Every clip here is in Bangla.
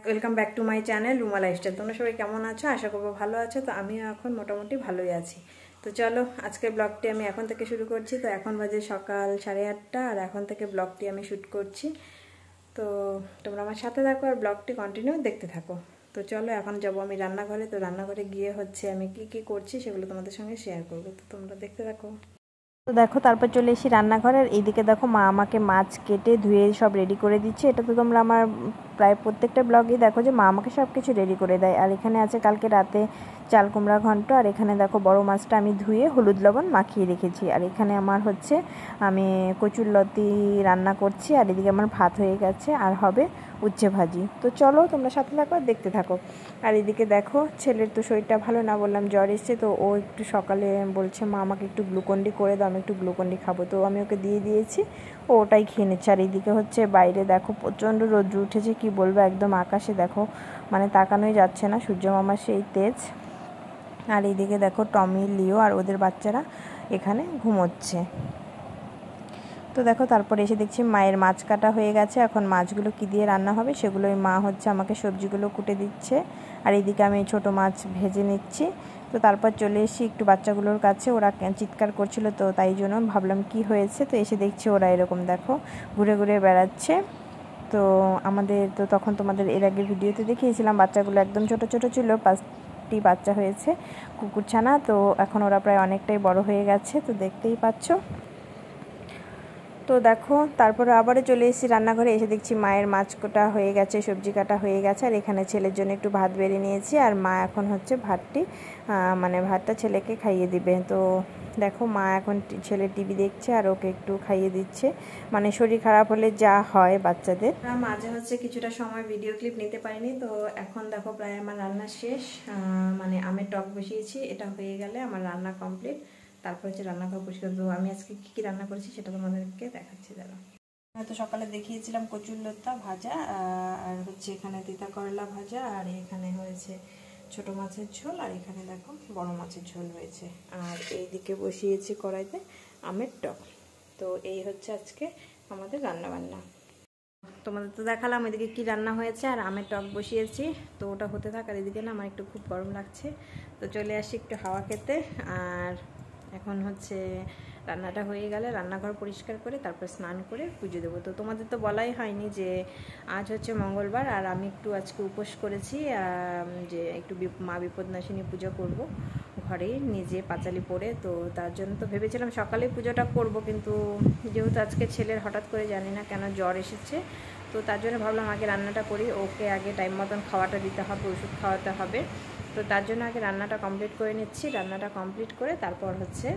Welcome back to my channel Ruma lifestyle. তোমরা সবাই কেমন আছো? আশা করবো ভালো আছো। তো আমিও এখন মোটামুটি ভালোই আছি। তো চলো আজকের ব্লগটি আমি এখন থেকে শুরু করছি। তো এখন বাজে সকাল 8:30 আর এখন থেকে ব্লগটি আমি শ্যুট করছি। তো তোমরা আমার সাথে থাকো আর ব্লগটি কন্টিনিউ দেখতে থাকো। তো চলো এখন যাবো আমি রান্নাঘরে। তো রান্নাঘরে গিয়ে হচ্ছে আমি কি করছি সেগুলো তোমাদের সঙ্গে শেয়ার করবো। তো তোমরা দেখতে থাকো। তো দেখো তারপর চলে এসি রান্নাঘরের এইদিকে। দেখো মা আমাকে মাছ কেটে ধুয়ে সব রেডি করে দিচ্ছে। এটা তো তোমরা আমার প্রায় প্রত্যেকটা ব্লগেই দেখো যে মা আমাকে সব কিছু রেডি করে দেয়। আর এখানে আছে কালকে রাতে চাল কুমড়া ঘন্ট। আর এখানে দেখো বড় মাছটা আমি ধুয়ে হলুদ লবণ মাখিয়ে রেখেছি। আর এখানে আমার হচ্ছে আমি কচুরলতি রান্না করছি। আর এদিকে আমার ভাত হয়ে গেছে আর হবে উচ্ছে ভাজি। তো চলো তোমরা সাথে থাকো আর দেখতে থাকো। আর এদিকে দেখো ছেলের তো শরীরটা ভালো না, বললাম জ্বর এসছে। তো ও একটু সকালে বলছে মা আমাকে একটু গ্লুকন্ডি করে দাও, আমি একটু গ্লুকন্ডি খাবো। তো আমি ওকে দিয়ে দিয়েছি, ও ওটাই খেয়ে নিচ্ছে। আর এইদিকে হচ্ছে বাইরে দেখো প্রচণ্ড রৌদ্র উঠেছে, কি বলবো, একদম আকাশে দেখো মানে তাকানোই যাচ্ছে না, সূর্য মামার সেই তেজ। আর এইদিকে দেখো টমি, লিও আর ওদের বাচ্চারা এখানে ঘুমোচ্ছে। তো দেখো তারপরে এসে দেখছি মায়ের মাছ কাটা হয়ে গেছে। এখন মাছগুলো কি দিয়ে রান্না হবে সেগুলোই মা হচ্ছে আমাকে সবজিগুলো কুটে দিচ্ছে। আর এইদিকে আমি ছোটো মাছ ভেজে নিচ্ছি। তো তারপর চলে এসে একটু বাচ্চাগুলোর কাছে, ওরা চিৎকার করছিল, তো তাই জন্য ভাবলাম কি হয়েছে। তো এসে দেখছি ওরা এরকম দেখো ঘুরে ঘুরে বেড়াচ্ছে। তো আমাদের তো তখন তোমাদের এর আগে ভিডিওতে দেখিয়েছিলাম বাচ্চাগুলো একদম ছোট ছোট ছিল, 5টি বাচ্চা হয়েছে কুকুরছানা। তো এখন ওরা প্রায় অনেকটাই বড় হয়ে গেছে, তো দেখতেই পাচ্ছ। তো দেখো তারপরে আবারও চলে এসেছি রান্নাঘরে। এসে দেখছি মায়ের মাছ কাটা হয়ে গেছে, সবজি কাটা হয়ে গেছে। আর এখানে ছেলের জন্য একটু ভাত বেড়ে নিয়েছি। আর মা এখন হচ্ছে ভাতটা ছেলেকে খাইয়ে দিবে। তো দেখো মা এখন ছেলে টিভি দেখছে আর ওকে একটু খাইয়ে দিচ্ছে। মানে শরীর খারাপ হলে যা হয় বাচ্চাদের। মাঝে হচ্ছে কিছুটা সময় ভিডিও ক্লিপ নিতে পারিনি। তো এখন দেখো প্রায় আমার রান্না শেষ। মানে আমের টক বসিয়েছি, এটা হয়ে গেলে আমার রান্না কমপ্লিট। তারপর হচ্ছে রান্নাঘর পরিষ্কার। তো আমি আজকে কী রান্না করেছি সেটা তোমাদেরকে দেখাচ্ছি। দাঁড়া, হয়তো সকালে দেখিয়েছিলাম কচুরলতা ভাজা, আর হচ্ছে এখানে তিতা করলা ভাজা, আর এখানে হয়েছে ছোট মাছের ঝোল, আর এখানে দেখো বড় মাছের ঝোল হয়েছে। আর এইদিকে বসিয়েছি কড়াইতে আমের টক। তো এই হচ্ছে আজকে আমাদের রান্না বান্না। তোমাদের তো দেখালাম এদিকে কি রান্না হয়েছে, আর আমের টক বসিয়েছি। তো ওটা হতে থাকার এদিকে না আমার একটু খুব গরম লাগছে, তো চলে আসি একটু হাওয়া খেতে। আর এখন হচ্ছে রান্নাটা হয়ে গেলে রান্নাঘর পরিষ্কার করে তারপর স্নান করে পুজো দেবো। তো তোমাদের তো বলাই হয়নি যে আজ হচ্ছে মঙ্গলবার, আর আমি একটু আজকে উপোস করেছি যে একটু মা বিপদনাশিনী পুজো করব ঘরেই নিজে পাঁচালি পড়ে। তো তার জন্য তো ভেবেছিলাম সকালে পুজোটা করব, কিন্তু যেহেতু আজকে ছেলের হঠাৎ করে জানি না কেন জ্বর এসেছে, তো তার জন্য ভাবলাম আগে রান্নাটা করি। ওকে আগে টাইম মতন খাওয়াটা দিতে হবে, ওষুধ খাওয়াতে হবে। তো তার জন্য আগে রান্নাটা কমপ্লিট করে নিচ্ছি। রান্নাটা কমপ্লিট করে তারপর হচ্ছে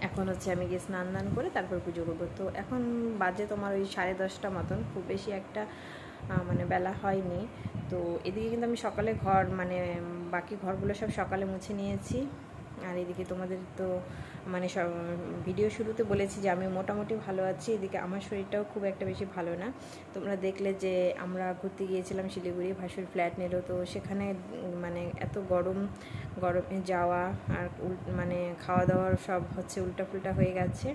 এখন হচ্ছে আমি গিয়ে স্নান দান করে তারপর পুজো করবো। তো এখন বাজে তোমার ওই 10:30 মতন, খুব বেশি একটা মানে বেলা হয়নি। তো এদিকে কিন্তু আমি সকালে বাকি ঘরগুলো সব সকালে মুছে নিয়েছি। আর এদিকে তোমাদের তো মানে সব ভিডিও শুরুতে বলেছি যে আমি মোটামুটি ভালো আছি। এদিকে আমার শরীরটাও খুব একটা বেশি ভালো না। তোমরা দেখলে যে আমরা ঘুরতে গিয়েছিলাম শিলিগুড়ি, ভাসুর ফ্ল্যাট নিল। তো সেখানে মানে এত গরমে যাওয়া আর মানে খাওয়া দাওয়ার সব হচ্ছে উল্টাপুল্টা হয়ে গেছে।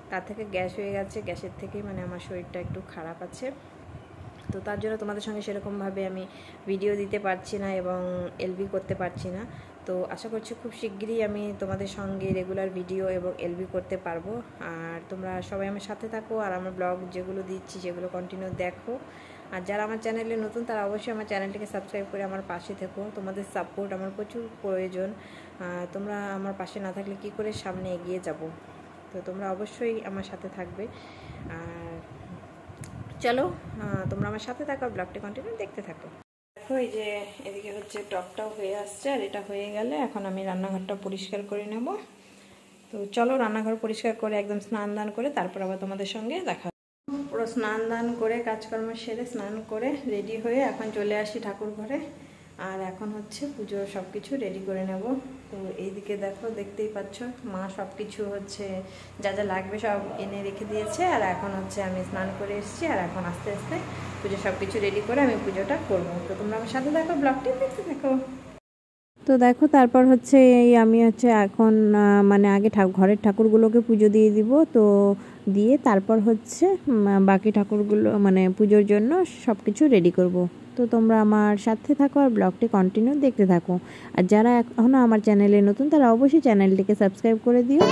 তার থেকে গ্যাস হয়ে গেছে, গ্যাসের থেকেই মানে আমার শরীরটা একটু খারাপ আছে। তো তার জন্য তোমাদের সঙ্গে সেরকমভাবে আমি ভিডিও দিতে পারছি না এবং এলবি করতে পারছি না। তো আশা করছি খুব শিগগিরই আমি তোমাদের সঙ্গে রেগুলার ভিডিও এবং এলবি করতে পারবো। আর তোমরা সবাই আমার সাথে থাকো আর আমার ব্লগ যেগুলো দিচ্ছি সেগুলো কন্টিনিউ দেখো। আর যারা আমার চ্যানেলে নতুন তারা অবশ্যই আমার চ্যানেলটিকে সাবস্ক্রাইব করে আমার পাশে থেকো। তোমাদের সাপোর্ট আমার প্রচুর প্রয়োজন। তোমরা আমার পাশে না থাকলে কি করে সামনে এগিয়ে যাব। তো তোমরা অবশ্যই আমার সাথে থাকবে। আর চলো তোমরা আমার সাথে থাকো, ব্লগটি কন্টিনিউ দেখতে থাকো। দেখো এই যে এদিকে হচ্ছে টকটাও হয়ে আসছে, আর এটা হয়ে গেলে এখন আমি রান্নাঘরটা পরিষ্কার করে নেব। তো চলো রান্নাঘর পরিষ্কার করে একদম স্নান দান করে তারপর আবার তোমাদের সঙ্গে দেখা। পুরো স্নান দান করে কাজকর্ম সেরে স্নান করে রেডি হয়ে এখন চলে আসি ঠাকুর ঘরে। আর এখন হচ্ছে পুজোর সব কিছু রেডি করে নেব। তো এইদিকে দেখো দেখতেই পাচ্ছ মা সব কিছু হচ্ছে যা যা লাগবে সব এনে রেখে দিয়েছে। আর এখন হচ্ছে আমি স্নান করে এসেছি, আর এখন আস্তে আস্তে পুজো সব কিছু রেডি করে আমি পুজোটা করবো। তো তোমরা আমার সাথে দেখো, ব্লগটি দেখতে দেখো। তো দেখো তারপর হচ্ছে আমি হচ্ছে এখন মানে আগে ঘরের ঠাকুরগুলোকে পুজো দিয়ে দিব। তো দিয়ে তারপর হচ্ছে বাকি ঠাকুরগুলো মানে পুজোর জন্য সব কিছু রেডি করব। তো তোমরা আমার সাথে থাকো আর ব্লগটি কন্টিনিউ দেখতে থাকো। আর যারা এখনও আমার চ্যানেলে নতুন তারা অবশ্যই চ্যানেলটিকে সাবস্ক্রাইব করে দিও।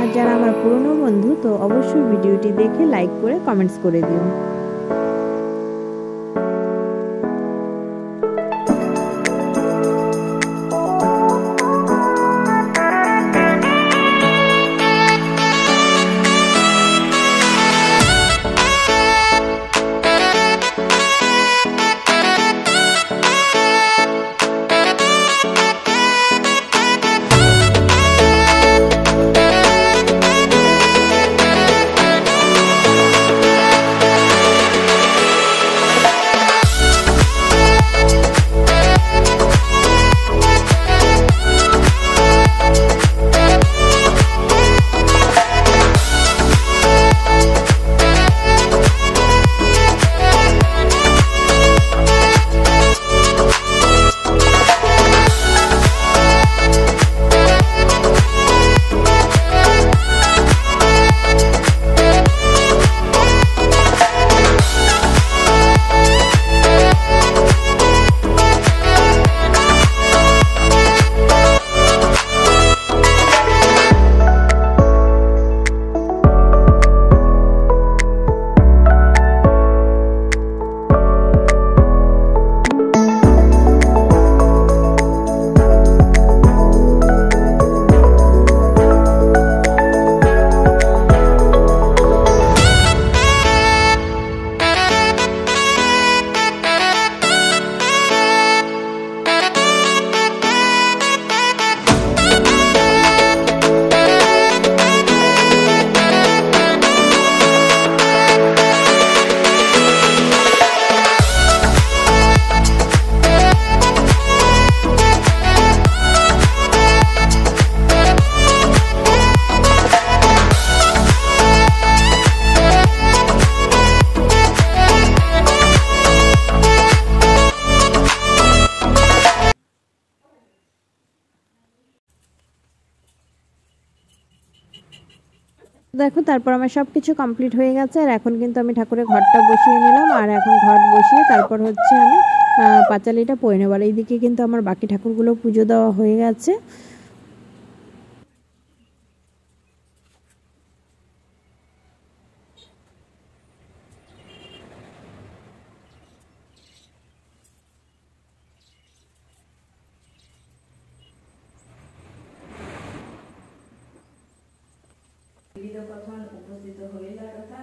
আর যারা আমার পুরনো বন্ধু তো অবশ্যই ভিডিওটি দেখে লাইক করে কমেন্টস করে দিও। দেখো তারপর আমার সব কিছু কমপ্লিট হয়ে গেছে। আর এখন কিন্তু আমি ঠাকুরের ঘরটা বসিয়ে নিলাম। আর এখন ঘর বসিয়ে তারপর হচ্ছে আমি পাঁচালিটা পরে নেব। আর এইদিকে কিন্তু আমার বাকি ঠাকুরগুলো পুজো দেওয়া হয়ে গেছে। কথন উপস্থিত হইলা তথা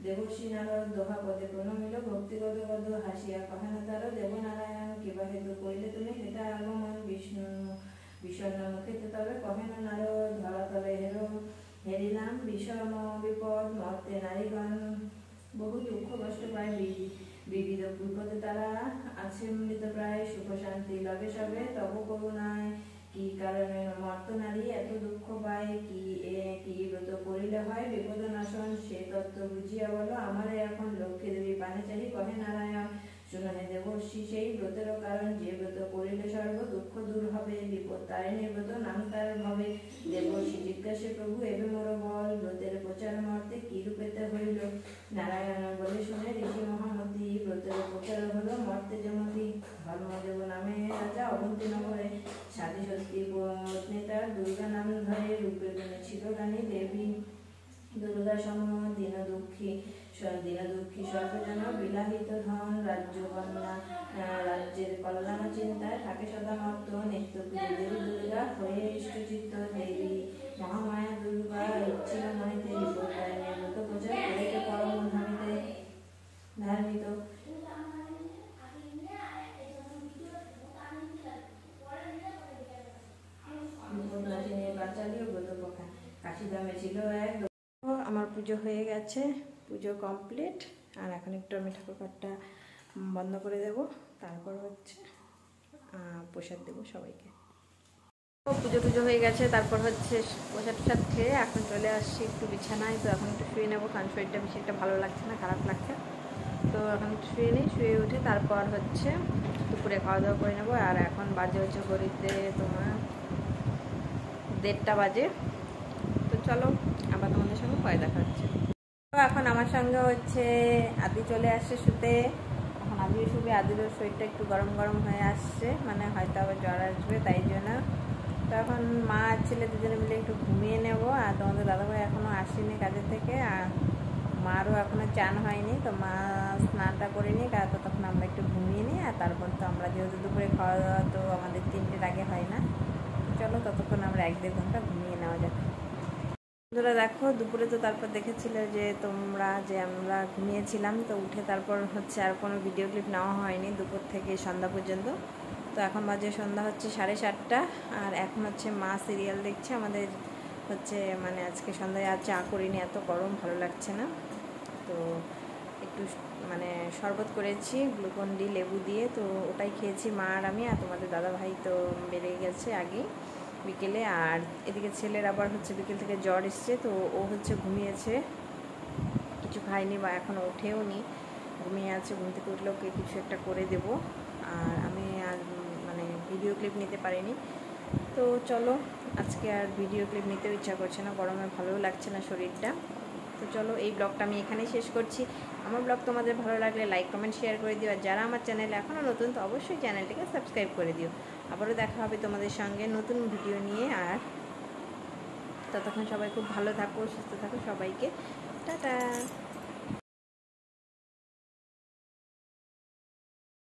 দেবশ্রী নারদ দোহা পদে প্রণমিল ভক্তিগত গদ হাসিয়া কহেন তার দেবনারায়ণ কিবা হেতু কইলে তুমি হেতা আগমন বিষ্ণু বিষণ্ণ মুখে তবে কহেন নারদ ধরাতলে হেরিলাম বিষম বিপদ মর্তে নারীগণ বহু দুঃখ কষ্ট পায় বিবিধ বিপদে তারা আছে মৃত প্রায় সুখ শান্তি লবে সবে তব করুণায় কি কারণে মর্ত নারী এত দুঃখ পায় কি ব্রত করিলে হয় বিপদ নাশন সে তত্ত্ব বুঝিয়া বলো আমারে এখন লক্ষ্মী দেবী পানে চাহি কহে নারায়ণ শুনো হে দেবর্ষি সেই ব্রতের কারণ যে ব্রত করিলে সর্ব দুঃখ দূর হবে বিপদ তারিণী ব্রত নাম তার ভাবে দেবর্ষি জিজ্ঞাসে প্রভু এবে মোর বল ব্রতের প্রচার মর্তে কি রূপেতে হইল নারায়ণ বলে শুনে ঋষি মহামতি ব্রতের প্রচার হলো মর্তে যেমতি ধর্মদেব নামে রাজা অবন্তী নগরে সাধী সত্যি পত্নী তার দুর্গা নাম ধরে রূপে গুণে ছিল রানী দেবী দুর্গা সম দীন দুঃখী সর্বজন বিলাহিত ধন রাজ্য কন্যা রাজ্যের কল্যাণ চিন্তায় থাকে সদা মত্ত নিত্য দেবী দুর্গা হয়ে ইষ্টচিত্ত দেবী মহামায়া দুর্গা ইচ্ছিল মনিতে বিপদায় নির্গত প্রচার করিতে পরম ধার্মিত কাশিধামে ছিল এক। আমার পুজো হয়ে গেছে, পুজো কমপ্লিট। আর এখন একটু আমি ঠাকুরঘরটা বন্ধ করে দেব, তারপর হচ্ছে প্রসাদ দেবো সবাইকে। পুজো টুজো হয়ে গেছে, তারপর হচ্ছে প্রসাদ টসাদ খেয়ে এখন চলে আসছি একটু বিছানায়। তো এখন একটু শুয়ে নেবো, কারণ শরীরটা বেশি একটা ভালো লাগছে না, খারাপ লাগছে। তো এখন একটু শুয়ে নিই, শুয়ে উঠে তারপর হচ্ছে দুপুরে খাওয়া দাওয়া করে নেবো। আর এখন বাজে হচ্ছে ঘড়িতে তোমার 1:30 বাজে। তো চলো আবার তোমাদের সঙ্গে পরে দেখা হচ্ছে। তো এখন আমার সঙ্গে হচ্ছে আদি চলে আসছে শুতে। এখন আদিও শুবে, আদিরও শরীরটা একটু গরম গরম হয়ে আসছে, মানে হয়তো আবার জ্বর আসবে, তাই জন্য তো এখন মা আর ছেলে দুজনে মিলে একটু ঘুমিয়ে নেব। আর তোমাদের দাদাভাই এখনও আসেনি কাজের থেকে, আর মারও এখনও চান হয়নি, তো মা স্নানটা করে নিই, আর তখন আমরা একটু ঘুমিয়ে নিই। আর তারপর তো আমরা যেহেতু দুপুরে খাওয়া দাওয়া তো আমাদের 3টের আগে হয় না, চলো ততক্ষণ আমরা 1-1.5 ঘন্টা ঘুমিয়ে নেওয়া যাক। বন্ধুরা দেখো, দুপুরে তো তারপর দেখেছিলে যে তোমরা যে আমরা ঘুমিয়েছিলাম, তো উঠে তারপর হচ্ছে আর কোনো ভিডিও ক্লিপ নেওয়া হয়নি দুপুর থেকে সন্ধ্যা পর্যন্ত। তো এখন বাজে সন্ধ্যা হচ্ছে 7:30, আর এখন হচ্ছে মা সিরিয়াল দেখছে। আমাদের হচ্ছে মানে আজকে সন্ধ্যায় আর চা করিনি, এত গরম ভালো লাগছে না, তো একটু মানে শরবত করেছি গ্লুকন ডি লেবু দিয়ে, তো ওটাই খেয়েছি মা আর আমি। আর তোমাদের দাদাভাই তো বেরিয়ে গেছে আগেই বিকেলে। আর এদিকে ছেলের আবার হচ্ছে বিকেল থেকে জ্বর এসছে, তো ও হচ্ছে ঘুমিয়েছে, কিছু খায়নি বা এখনও ওঠেও নি, ঘুমিয়ে আছে। ঘুম থেকে উঠলে ওকে কিছু একটা করে দেব। আর আমি আর মানে ভিডিও ক্লিপ নিতে পারিনি, তো চলো আজকে আর ভিডিও ক্লিপ নিতেও ইচ্ছা করছে না, গরমে ভালোও লাগছে না শরীরটা। তো চলো এই ব্লগটা আমি এখানেই শেষ করছি। আমার ব্লগ তোমাদের ভালো লাগলে লাইক কমেন্ট শেয়ার করে দিও, আর যারা আমার চ্যানেলে এখনও নতুন তো অবশ্যই চ্যানেলটিকে সাবস্ক্রাইব করে দিও। আবারও দেখা হবে তোমাদের সঙ্গে নতুন ভিডিও নিয়ে। আর ততক্ষণ সবাই খুব ভালো থাকো, সুস্থ থাকো, সবাইকে টাটা।